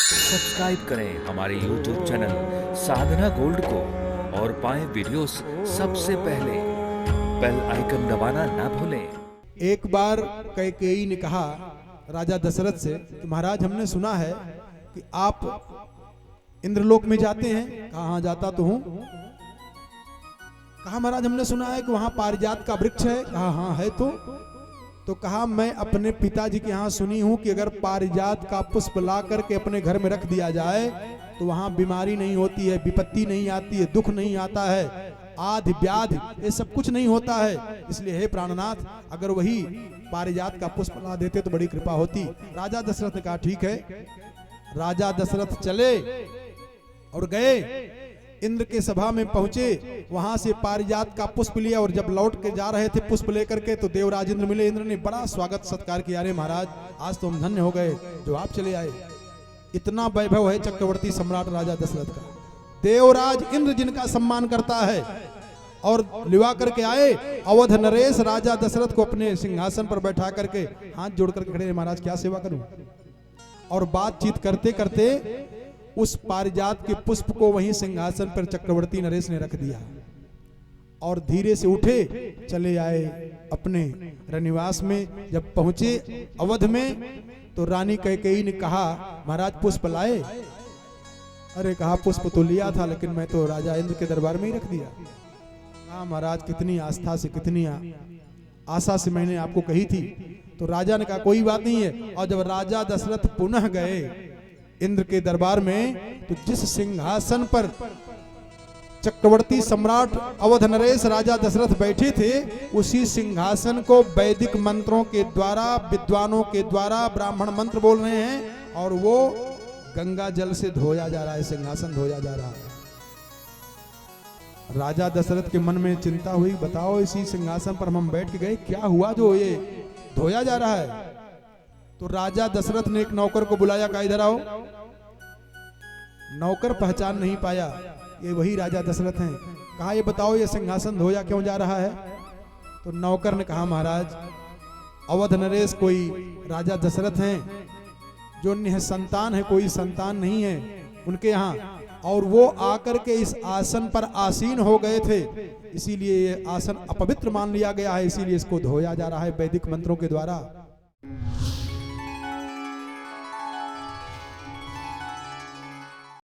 Subscribe करें हमारे YouTube channel साधना gold को और पाएं वीडियोस सबसे पहले। बेल आइकन दबाना ना भूलें। एक बार कैकेयी ने कहा राजा दशरथ से कि महाराज हमने सुना है कि आप इंद्रलोक में जाते हैं। कहा हाँ जाता तो हूं। कहा महाराज हमने सुना है कि वहां पारिजात का वृक्ष है। कहा हाँ है। तो कहा मैं अपने पिताजी के यहाँ सुनी हूं कि अगर पारिजात का पुष्प ला करके अपने घर में रख दिया जाए तो वहां बीमारी नहीं होती है, विपत्ति नहीं आती है, दुख नहीं आता है, आदि व्याधि ये सब कुछ नहीं होता है। इसलिए हे प्राणनाथ अगर वही पारिजात का पुष्प ला देते तो बड़ी कृपा होती। राजा दशरथ ने कहा ठीक है। राजा दशरथ चले और गए, इंद्र के सभा में पहुंचे, वहां से पारिजात का पुष्प लिया और जब लौट के जा रहे थे पुष्प लेकर के तो देवराज इंद्र मिले। इंद्र ने बड़ा स्वागत सत्कार किया। अरे महाराज आज तो हम धन्य हो गए जो आप चले आए। इतना वैभव है चक्रवर्ती सम्राट राजा दशरथ का। देवराज इंद्र जिनका सम्मान करता है और लिवा करके आए। अवध नरेश राजा दशरथ को अपने सिंहासन पर बैठा करके हाथ जोड़ करके खड़े, महाराज क्या सेवा करूं। और बातचीत करते करते उस पारिजात के पुष्प को वहीं सिंहासन पर चक्रवर्ती नरेश ने रख दिया और धीरे से उठे चले आए अपने रनिवास में। जब पहुंचे अवध में तो रानी कैकेयी ने कहा महाराज पुष्प लाए। अरे कहा पुष्प तो लिया था लेकिन मैं तो राजा इंद्र के दरबार में ही रख दिया। हाँ महाराज कितनी आस्था से कितनी आशा से मैंने आपको कही थी। तो राजा ने कहा कोई बात नहीं है। और जब राजा दशरथ पुनः गए इंद्र के दरबार में तो जिस सिंहासन पर चक्रवर्ती सम्राट अवध नरेश राजा दशरथ बैठे थे उसी सिंहासन को वैदिक मंत्रों के द्वारा, विद्वानों के द्वारा ब्राह्मण मंत्र बोल रहे हैं और वो गंगा जल से धोया जा रहा है, सिंहासन धोया जा रहा है। राजा दशरथ के मन में चिंता हुई, बताओ इसी सिंहासन पर हम बैठ के गए, क्या हुआ जो ये धोया जा रहा है। तो राजा दशरथ ने एक नौकर को बुलाया, कहा इधर आओ। नौकर पहचान नहीं पाया ये वही राजा दशरथ हैं। कहा ये बताओ ये सिंहासन धोया क्यों जा रहा है। तो नौकर ने कहा महाराज अवध नरेश कोई राजा दशरथ हैं जो निसंतान है, कोई संतान नहीं है उनके यहाँ, और वो आकर के इस आसन पर आसीन हो गए थे, इसीलिए ये आसन अपवित्र मान लिया गया है, इसीलिए इसको धोया जा रहा है वैदिक मंत्रों के द्वारा।